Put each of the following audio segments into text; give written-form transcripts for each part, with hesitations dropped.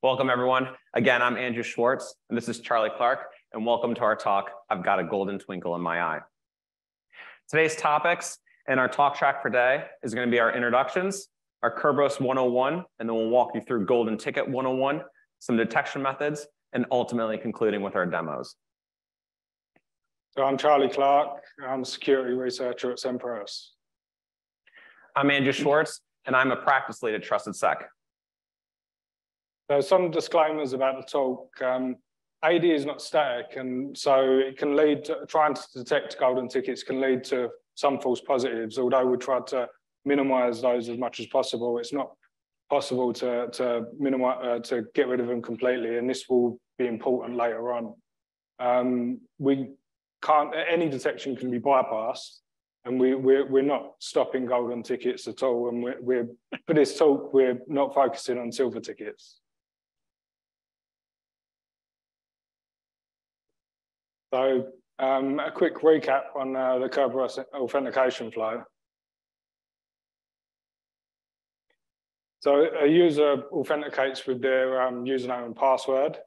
Welcome, everyone. Again, I'm Andrew Schwartz, and this is Charlie Clark, and welcome to our talk, I've Got a Golden Twinkle in My Eye. Today's topics and our talk track for today is going to be our introductions, our Kerberos 101, and then we'll walk you through Golden Ticket 101, some detection methods, and ultimately concluding with our demos. So I'm Charlie Clark. I'm a security researcher at Semperis. I'm Andrew Schwartz, and I'm a practice lead at TrustedSec. So some disclaimers about the talk. AD is not static, and so it can lead to trying to detect golden tickets can lead to some false positives. Although we try to minimize those as much as possible, it's not possible to minimize to get rid of them completely, and this will be important later on. Any detection can be bypassed, and we're not stopping golden tickets at all. And we're for this talk, we're not focusing on silver tickets. So a quick recap on the Kerberos authentication flow. So a user authenticates with their username and password.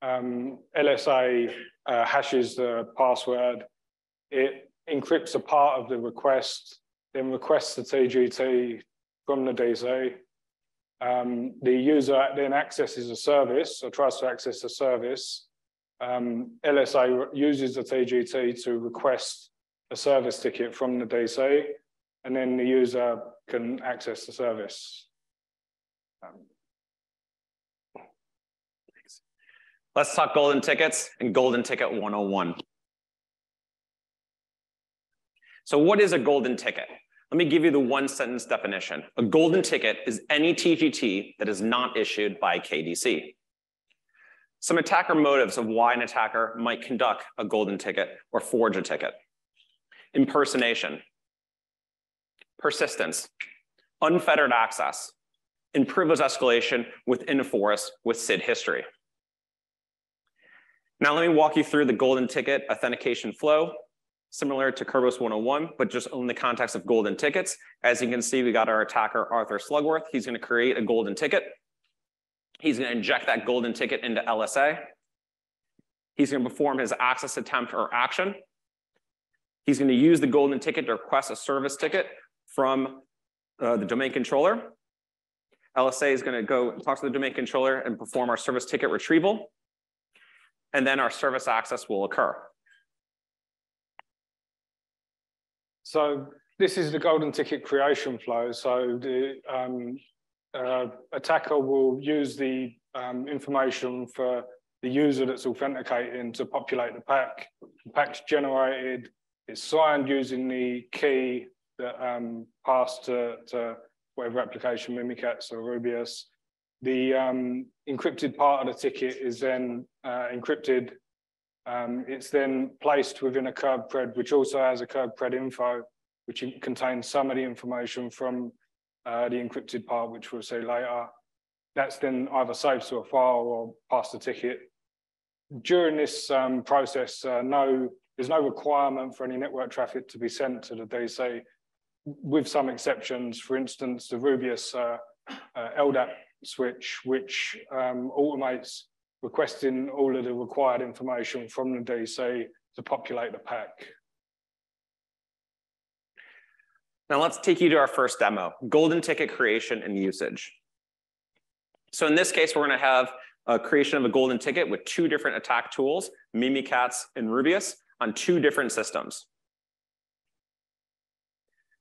LSA hashes the password. It encrypts a part of the request, then requests the TGT from the DC. The user then accesses a service or tries to access a service. LSA uses the TGT to request a service ticket from the DC, and then the user can access the service. Let's talk golden tickets and Golden Ticket 101. So what is a golden ticket? Let me give you the one-sentence definition. A golden ticket is any TGT that is not issued by KDC. Some attacker motives of why an attacker might conduct a golden ticket or forge a ticket. Impersonation, persistence, unfettered access, and privilege escalation within a forest with SID history. Now let me walk you through the golden ticket authentication flow, similar to Kerberos 101, but just in the context of golden tickets. As you can see, we got our attacker, Arthur Slugworth. He's going to create a golden ticket. He's going to inject that golden ticket into LSA. He's going to perform his access attempt or action. He's going to use the golden ticket to request a service ticket from the domain controller. LSA is going to go talk to the domain controller and perform our service ticket retrieval. And then our service access will occur. So this is the golden ticket creation flow. So the attacker will use the information for the user that's authenticating to populate the pack. The pack's generated, it's signed using the key that passed to whatever application, Mimikatz or Rubius. The encrypted part of the ticket is then encrypted. It's then placed within a KRBTGT, which also has a KRBTGT info, which contains some of the information from the encrypted part, which we'll see later. That's then either saved to a file or passed the ticket. During this process, there's no requirement for any network traffic to be sent to the DC, with some exceptions. For instance, the Rubius LDAP switch, which automates requesting all of the required information from the DC to populate the pack. Now let's take you to our first demo, golden ticket creation and usage. So in this case, we're going to have a creation of a golden ticket with two different attack tools, Mimikatz and Rubius, on two different systems.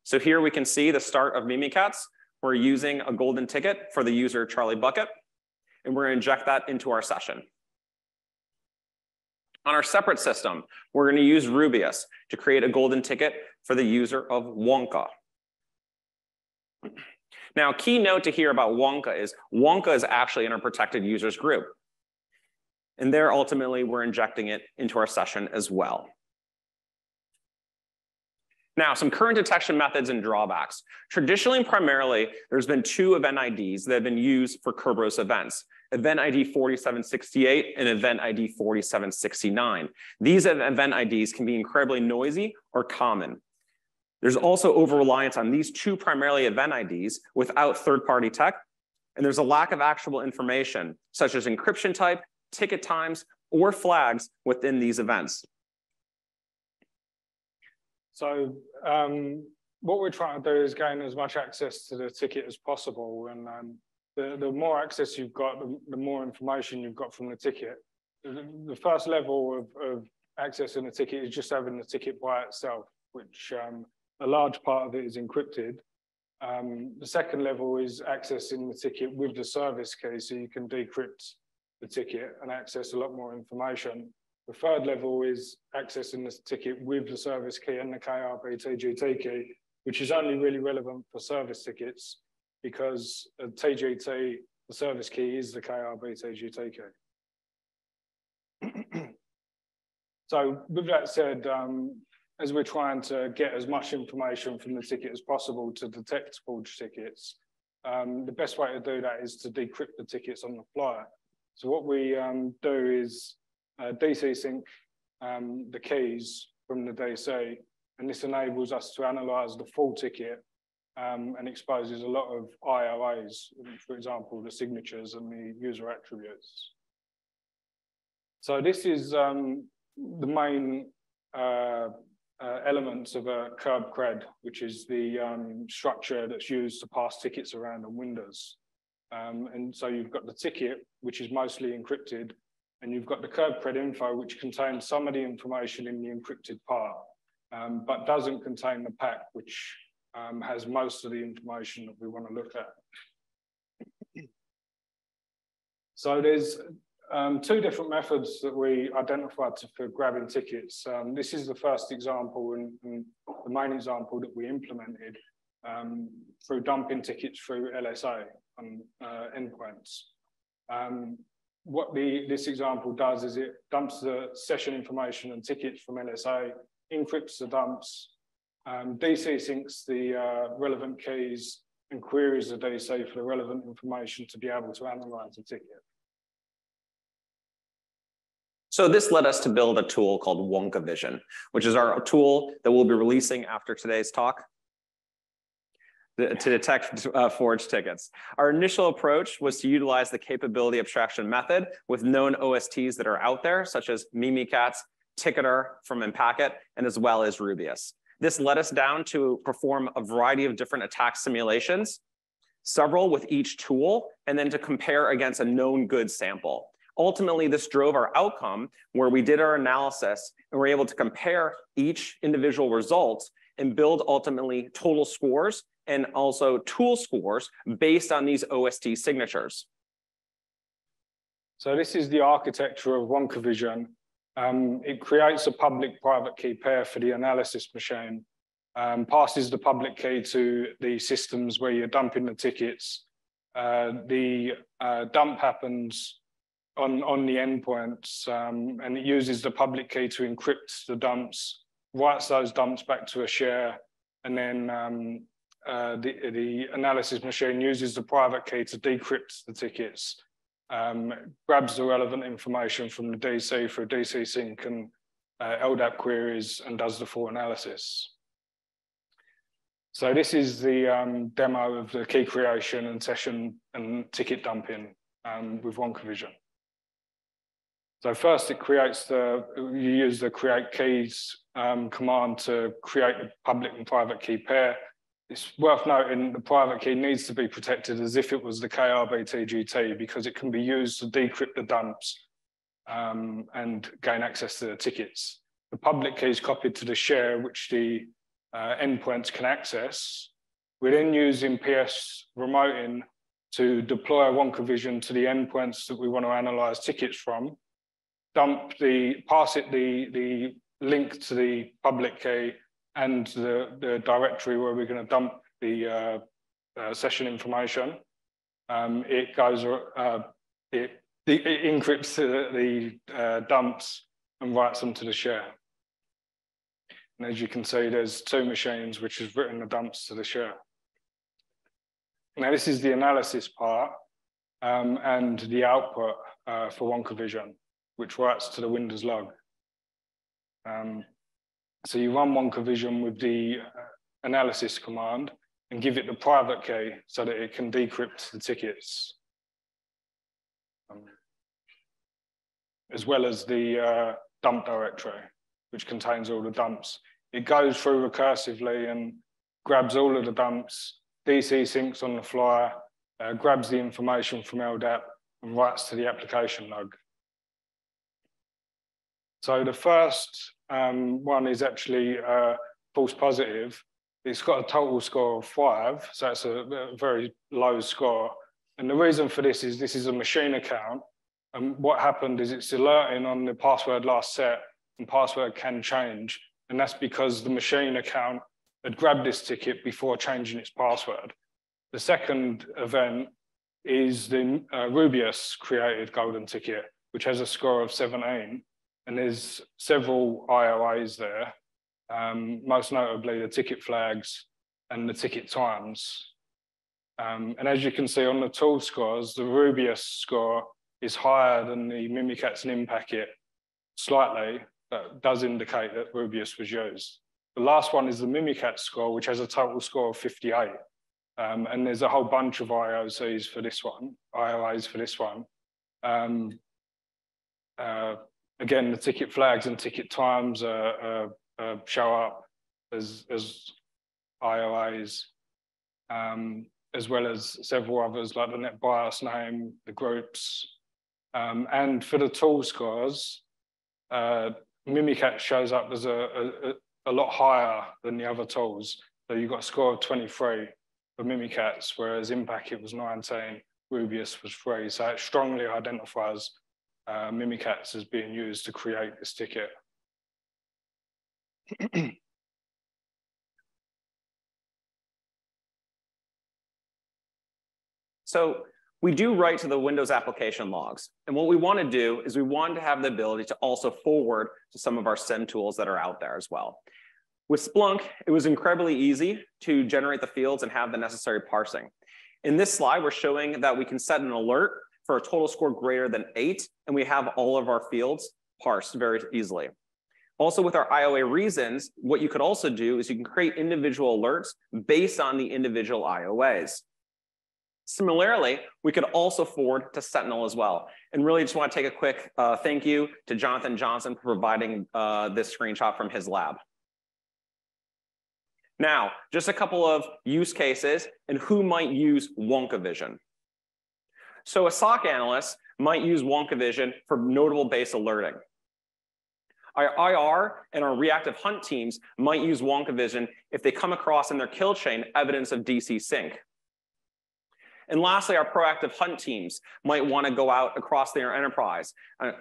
So here we can see the start of Mimikatz. We're using a golden ticket for the user Charlie Bucket, and we're going to inject that into our session. On our separate system, we're going to use Rubius to create a golden ticket for the user of Wonka. Now, a key note to hear about Wonka is actually in our protected users group. And there, ultimately, we're injecting it into our session as well. Now, some current detection methods and drawbacks. Traditionally and primarily, there's been two event IDs that have been used for Kerberos events, event ID 4768 and event ID 4769. These event IDs can be incredibly noisy or common. There's also over-reliance on these two primarily event IDs without third-party tech And there's a lack of actionable information, such as encryption type, ticket times, or flags within these events. So what we're trying to do is gain as much access to the ticket as possible. And the more access you've got, the more information you've got from the ticket. The first level of accessing the ticket is just having the ticket by itself, which a large part of it is encrypted. The second level is accessing the ticket with the service key, so you can decrypt the ticket and access a lot more information. The third level is accessing the ticket with the service key and the KRBTGT key, which is only really relevant for service tickets because a TGT, the service key, is the KRBTGT key. So with that said, as we're trying to get as much information from the ticket as possible to detect forged tickets, the best way to do that is to decrypt the tickets on the fly. So what we do is DC sync the keys from the DC, and this enables us to analyze the full ticket and exposes a lot of IOAs, for example, the signatures and the user attributes. So this is the main elements of a KRBTGT, which is the structure that's used to pass tickets around on Windows. And so you've got the ticket, which is mostly encrypted, and you've got the KRBTGT info, which contains some of the information in the encrypted part, but doesn't contain the pack, which has most of the information that we want to look at. So there's two different methods that we identified for grabbing tickets. This is the first example and the main example that we implemented through dumping tickets through LSA on endpoints. What this example does is it dumps the session information and tickets from LSA, encrypts the dumps, DC syncs the relevant keys, and queries the DC for the relevant information to be able to analyze the ticket. So this led us to build a tool called Wonka Vision, which is our tool that we'll be releasing after today's talk to detect forged tickets. Our initial approach was to utilize the capability abstraction method with known OSTs that are out there, such as Mimikatz, Ticketer from Impacket, and as well as Rubius. This led us down to perform a variety of different attack simulations, several with each tool, and then to compare against a known good sample. Ultimately, this drove our outcome where we did our analysis and were able to compare each individual result and build ultimately total scores and also tool scores based on these OST signatures. So this is the architecture of Wonka Vision. It creates a public-private key pair for the analysis machine, passes the public key to the systems where you're dumping the tickets. The dump happens on the endpoints, and it uses the public key to encrypt the dumps, writes those dumps back to a share, and then the analysis machine uses the private key to decrypt the tickets, grabs the relevant information from the DC through DC sync and LDAP queries, and does the full analysis. So this is the demo of the key creation and session and ticket dumping with Wonka Vision. So first it creates you use the create keys command to create a public and private key pair. It's worth noting the private key needs to be protected as if it was the KRBTGT because it can be used to decrypt the dumps and gain access to the tickets. The public key is copied to the share, which the endpoints can access. We then use in PS remoting to deploy Wonka Vision to the endpoints that we want to analyze tickets from. Pass it the link to the public key and the directory where we're going to dump the session information. It encrypts the dumps and writes them to the share. And as you can see, there's two machines which has written the dumps to the share. Now this is the analysis part and the output for Wonka Vision, which writes to the Windows log. So you run Wonka Vision with the analysis command, and give it the private key so that it can decrypt the tickets, as well as the dump directory, which contains all the dumps. It goes through recursively and grabs all of the dumps, DC syncs on the fly, grabs the information from LDAP and writes to the application log. So the first one is actually false positive. It's got a total score of 5, so it's a very low score. And the reason for this is a machine account. And what happened is it's alerting on the password last set, and password can change. And that's because the machine account had grabbed this ticket before changing its password. The second event is the Rubius created golden ticket, which has a score of 17. And there's several IOAs there, most notably the ticket flags and the ticket times. And as you can see on the tool scores, the Rubius score is higher than the Mimikatz and Impacket slightly. That does indicate that Rubius was used. The last one is the Mimikatz score, which has a total score of 58. And there's a whole bunch of IOAs for this one. Again, the ticket flags and ticket times show up as IOAs, as well as several others like the net bias name, the groups. And for the tool scores, Mimikatz shows up as a lot higher than the other tools. So you've got a score of 23 for Mimikatz, whereas Impacket was 19, Rubius was 3. So it strongly identifies Mimikatz as being used to create this ticket. So we do write to the Windows application logs. And what we want to do is we want to have the ability to also forward to some of our SIM tools that are out there as well. With Splunk, it was incredibly easy to generate the fields and have the necessary parsing. In this slide, we're showing that we can set an alert for a total score greater than 8, and we have all of our fields parsed very easily. Also, with our IOA reasons, what you could also do is you can create individual alerts based on the individual IOAs. Similarly, we could also forward to Sentinel as well. And really just want to take a quick thank you to Jonathan Johnson for providing this screenshot from his lab. Now, just a couple of use cases and who might use Wonka Vision. So a SOC analyst might use Wonka Vision for notable base alerting. Our IR and our reactive hunt teams might use Wonka Vision if they come across in their kill chain evidence of DC sync. And lastly, our proactive hunt teams might want to go out across their enterprise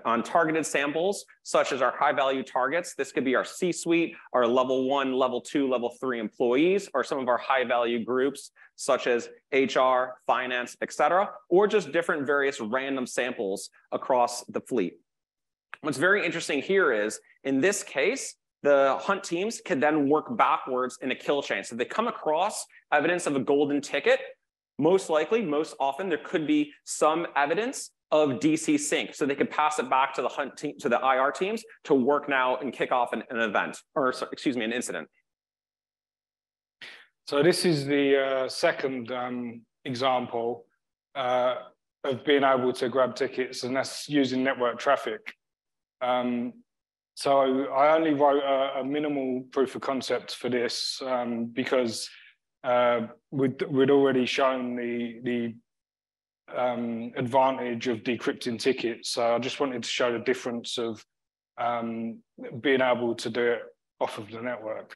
on targeted samples, such as our high-value targets. This could be our C-suite, our level 1, level 2, level 3 employees, or some of our high-value groups, such as HR, finance, et cetera, or just different various random samples across the fleet. What's very interesting here is, in this case, the hunt teams can then work backwards in a kill chain. So if they come across evidence of a golden ticket, most likely, most often, there could be some evidence of DC sync. So they could pass it back to the hunt team, to the IR teams to work now and kick off an event, or excuse me, an incident. So this is the second example of being able to grab tickets, and that's using network traffic. So I only wrote a minimal proof of concept for this because we'd already shown the advantage of decrypting tickets. So I just wanted to show the difference of being able to do it off of the network.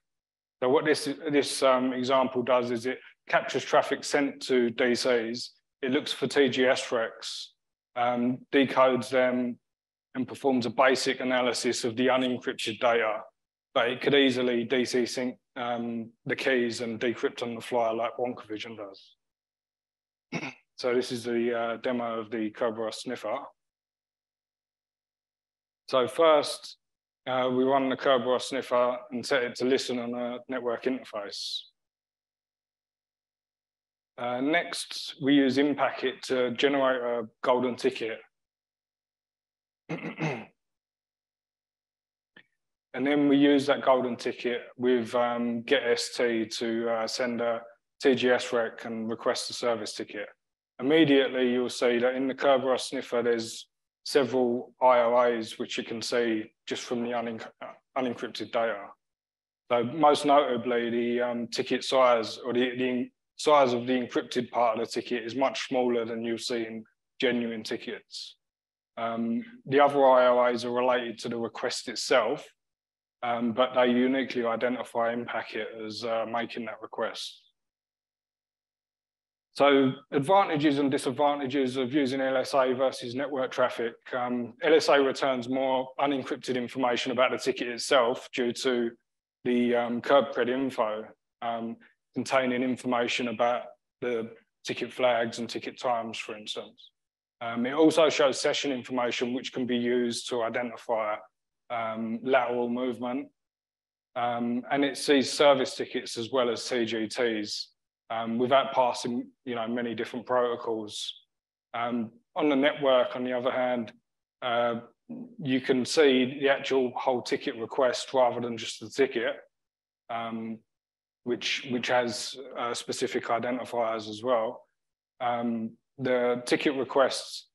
So what this example does is it captures traffic sent to DCs. It looks for TGS recs, decodes them, and performs a basic analysis of the unencrypted data. But it could easily DC sync the keys and decrypt on the fly like Wonka Vision does. So this is the demo of the Kerberos sniffer. So first, we run the Kerberos sniffer and set it to listen on a network interface. Next, we use Impacket to generate a golden ticket. And then we use that golden ticket with getST to send a TGS-REC and request a service ticket. Immediately, you'll see that in the Kerberos sniffer, there's several IOAs, which you can see just from the unencrypted data. So most notably, the ticket size, or the size of the encrypted part of the ticket, is much smaller than you'll see in genuine tickets. The other IOAs are related to the request itself, but they uniquely identify in packet as making that request. So advantages and disadvantages of using LSA versus network traffic. LSA returns more unencrypted information about the ticket itself due to the KRBTGT info containing information about the ticket flags and ticket times, for instance. It also shows session information which can be used to identify lateral movement. And it sees service tickets as well as TGTs. Without passing, many different protocols. On the network, on the other hand, you can see the actual whole ticket request rather than just the ticket, which has specific identifiers as well. The ticket requests,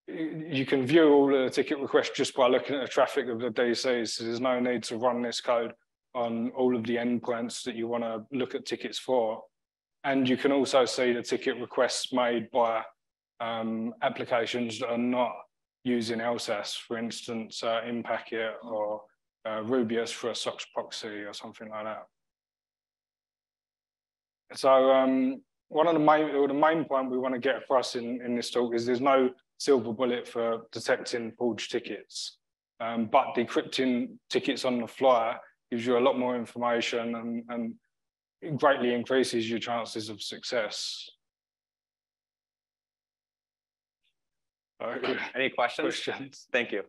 you can view all of the ticket requests just by looking at the traffic of the DCs. So there's no need to run this code on all of the endpoints that you want to look at tickets for. And you can also see the ticket requests made by applications that are not using LSAS, for instance, in-packet or Rubius for a SOX proxy or something like that. So one of the main point we want to get across in this talk is there's no silver bullet for detecting forged tickets, but decrypting tickets on the fly gives you a lot more information and it greatly increases your chances of success. Any questions? Thank you.